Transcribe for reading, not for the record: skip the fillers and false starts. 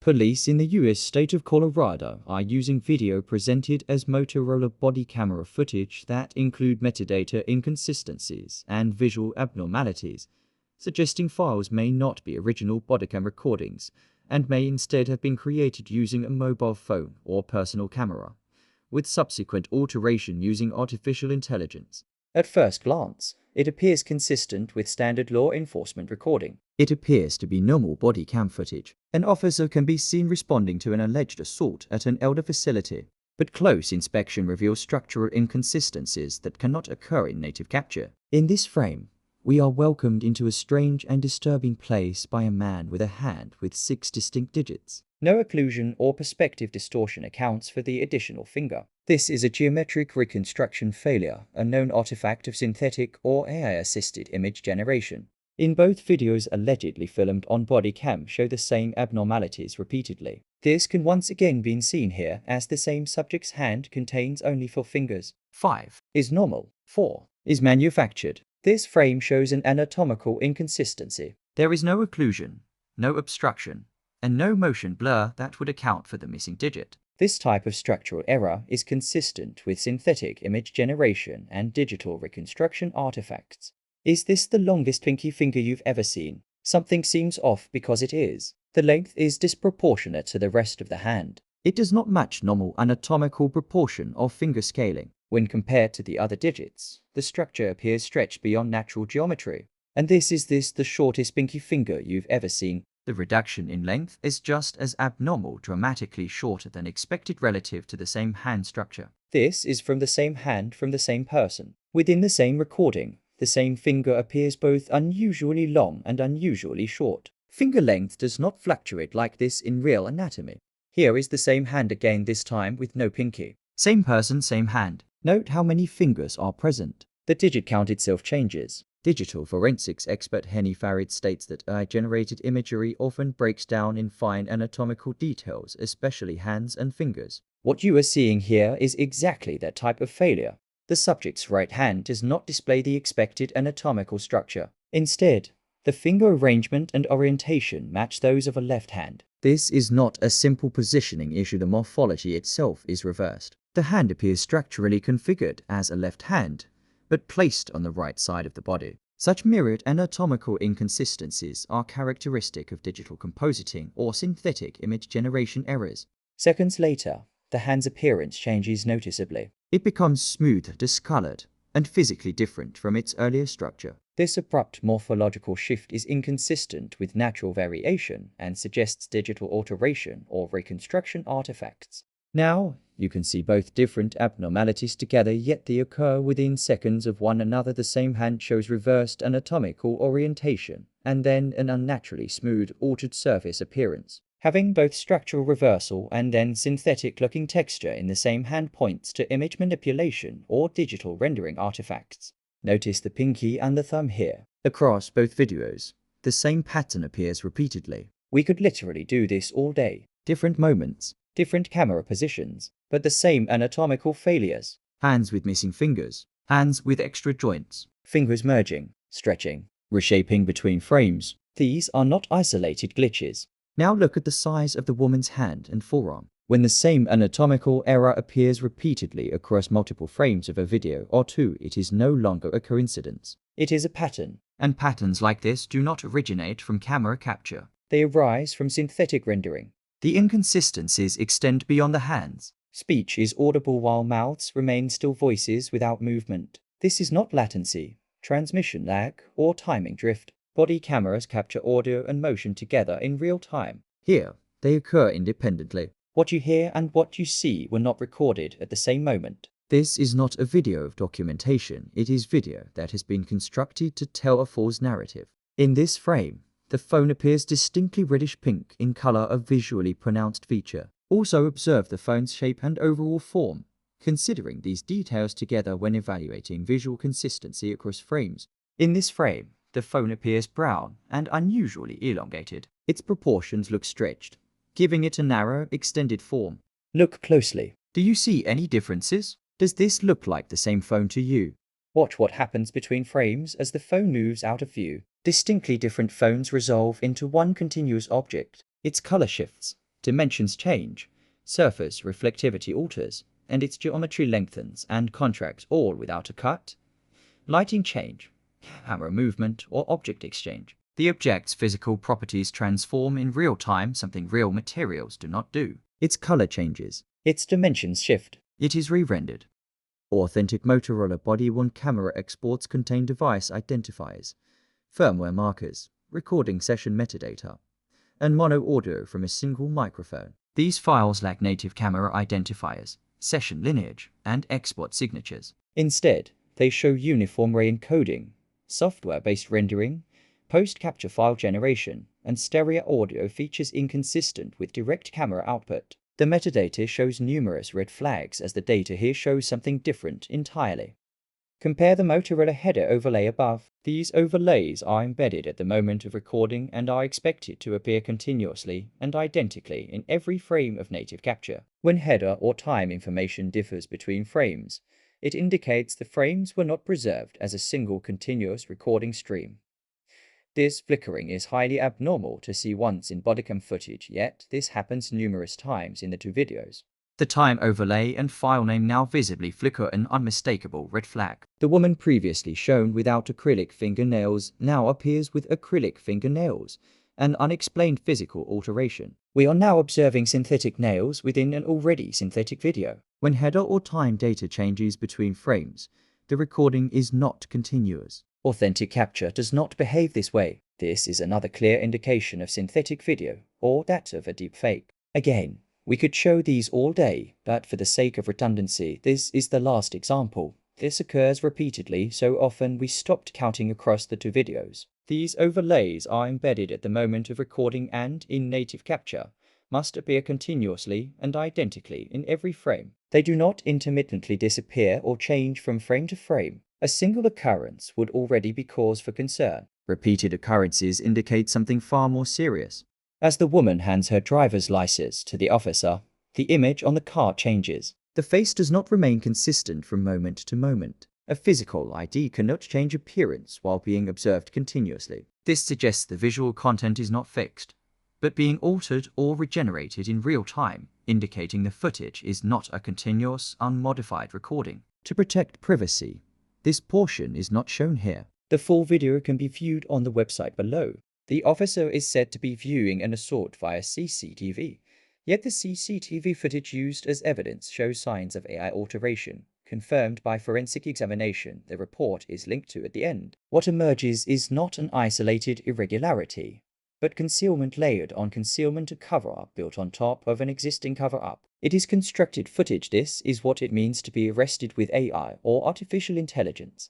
Police in the US state of Colorado are using video presented as Motorola body camera footage that include metadata inconsistencies and visual abnormalities, suggesting files may not be original bodycam recordings and may instead have been created using a mobile phone or personal camera, with subsequent alteration using artificial intelligence. At first glance, it appears consistent with standard law enforcement recording. It appears to be normal body cam footage. An officer can be seen responding to an alleged assault at an elder facility, but close inspection reveals structural inconsistencies that cannot occur in native capture. In this frame, we are welcomed into a strange and disturbing place by a man with a hand with 6 distinct digits. No occlusion or perspective distortion accounts for the additional finger. This is a geometric reconstruction failure, a known artifact of synthetic or AI-assisted image generation. In both videos allegedly filmed on body cam show the same abnormalities repeatedly. This can once again be seen here as the same subject's hand contains only 4 fingers. 5 is normal. 4 is manufactured. This frame shows an anatomical inconsistency. There is no occlusion, no obstruction, and no motion blur that would account for the missing digit. This type of structural error is consistent with synthetic image generation and digital reconstruction artifacts. Is this the longest pinky finger you've ever seen? Something seems off because it is. The length is disproportionate to the rest of the hand. It does not match normal anatomical proportion or finger scaling. When compared to the other digits, the structure appears stretched beyond natural geometry. And is this the shortest pinky finger you've ever seen? The reduction in length is just as abnormal, dramatically shorter than expected relative to the same hand structure. This is from the same hand from the same person. Within the same recording, the same finger appears both unusually long and unusually short. Finger length does not fluctuate like this in real anatomy. Here is the same hand again, this time with no pinky. Same person, same hand. Note how many fingers are present. The digit count itself changes. Digital forensics expert Henny Farid states that AI-generated imagery often breaks down in fine anatomical details, especially hands and fingers. What you are seeing here is exactly that type of failure. The subject's right hand does not display the expected anatomical structure. Instead, the finger arrangement and orientation match those of a left hand. This is not a simple positioning issue. The morphology itself is reversed. The hand appears structurally configured as a left hand, but placed on the right side of the body. Such mirrored anatomical inconsistencies are characteristic of digital compositing or synthetic image generation errors. Seconds later, the hand's appearance changes noticeably. It becomes smooth, discolored, and physically different from its earlier structure. This abrupt morphological shift is inconsistent with natural variation and suggests digital alteration or reconstruction artifacts. Now, you can see both different abnormalities together, yet they occur within seconds of one another. The same hand shows reversed anatomical orientation, and then an unnaturally smooth, altered surface appearance. Having both structural reversal and then synthetic-looking texture in the same hand points to image manipulation or digital rendering artifacts. Notice the pinky and the thumb here. Across both videos, the same pattern appears repeatedly. We could literally do this all day. Different moments, different camera positions, but the same anatomical failures. Hands with missing fingers, hands with extra joints, fingers merging, stretching, reshaping between frames. These are not isolated glitches. Now look at the size of the woman's hand and forearm. When the same anatomical error appears repeatedly across multiple frames of a video or two, it is no longer a coincidence. It is a pattern. And patterns like this do not originate from camera capture. They arise from synthetic rendering. The inconsistencies extend beyond the hands. Speech is audible while mouths remain still, voices without movement. This is not latency, transmission lag, or timing drift. Body cameras capture audio and motion together in real time. Here, they occur independently. What you hear and what you see were not recorded at the same moment. This is not a video of documentation. It is video that has been constructed to tell a false narrative. In this frame, the phone appears distinctly reddish pink in color, a visually pronounced feature. Also observe the phone's shape and overall form, considering these details together when evaluating visual consistency across frames. In this frame, the phone appears brown and unusually elongated. Its proportions look stretched, giving it a narrow, extended form. Look closely. Do you see any differences? Does this look like the same phone to you? Watch what happens between frames as the phone moves out of view. Distinctly different phones resolve into one continuous object. Its color shifts, Dimensions change, surface reflectivity alters, and its geometry lengthens and contracts, all without a cut. Lighting change, camera movement, or object exchange. The object's physical properties transform in real time, something real materials do not do. Its color changes. Its dimensions shift. It is re-rendered. Authentic Motorola body-worn camera exports contain device identifiers, firmware markers, recording session metadata, and mono audio from a single microphone. These files lack native camera identifiers, session lineage, and export signatures. Instead, they show uniform ray encoding, software-based rendering, post-capture file generation, and stereo audio features inconsistent with direct camera output. The metadata shows numerous red flags as the data here shows something different entirely. Compare the Motorola header overlay above. These overlays are embedded at the moment of recording and are expected to appear continuously and identically in every frame of native capture. When header or time information differs between frames, it indicates the frames were not preserved as a single continuous recording stream. This flickering is highly abnormal to see once in Bodycam footage, yet this happens numerous times in the two videos. The time overlay and file name now visibly flicker, an unmistakable red flag. The woman previously shown without acrylic fingernails now appears with acrylic fingernails, an unexplained physical alteration. We are now observing synthetic nails within an already synthetic video. When header or time data changes between frames, the recording is not continuous. Authentic capture does not behave this way. This is another clear indication of synthetic video, or that of a deepfake. Again, we could show these all day, but for the sake of redundancy, this is the last example. This occurs repeatedly, so often we stopped counting across the two videos. These overlays are embedded at the moment of recording and, in native capture, must appear continuously and identically in every frame. They do not intermittently disappear or change from frame to frame. A single occurrence would already be cause for concern. Repeated occurrences indicate something far more serious. As the woman hands her driver's license to the officer, the image on the car changes. The face does not remain consistent from moment to moment. A physical ID cannot change appearance while being observed continuously. This suggests the visual content is not fixed, but being altered or regenerated in real time, indicating the footage is not a continuous, unmodified recording. To protect privacy, this portion is not shown here. The full video can be viewed on the website below. The officer is said to be viewing an assault via CCTV, yet the CCTV footage used as evidence shows signs of AI alteration, confirmed by forensic examination the report is linked to at the end. What emerges is not an isolated irregularity, but concealment layered on concealment, a cover-up built on top of an existing cover-up. It is constructed footage. This is what it means to be arrested with AI or artificial intelligence.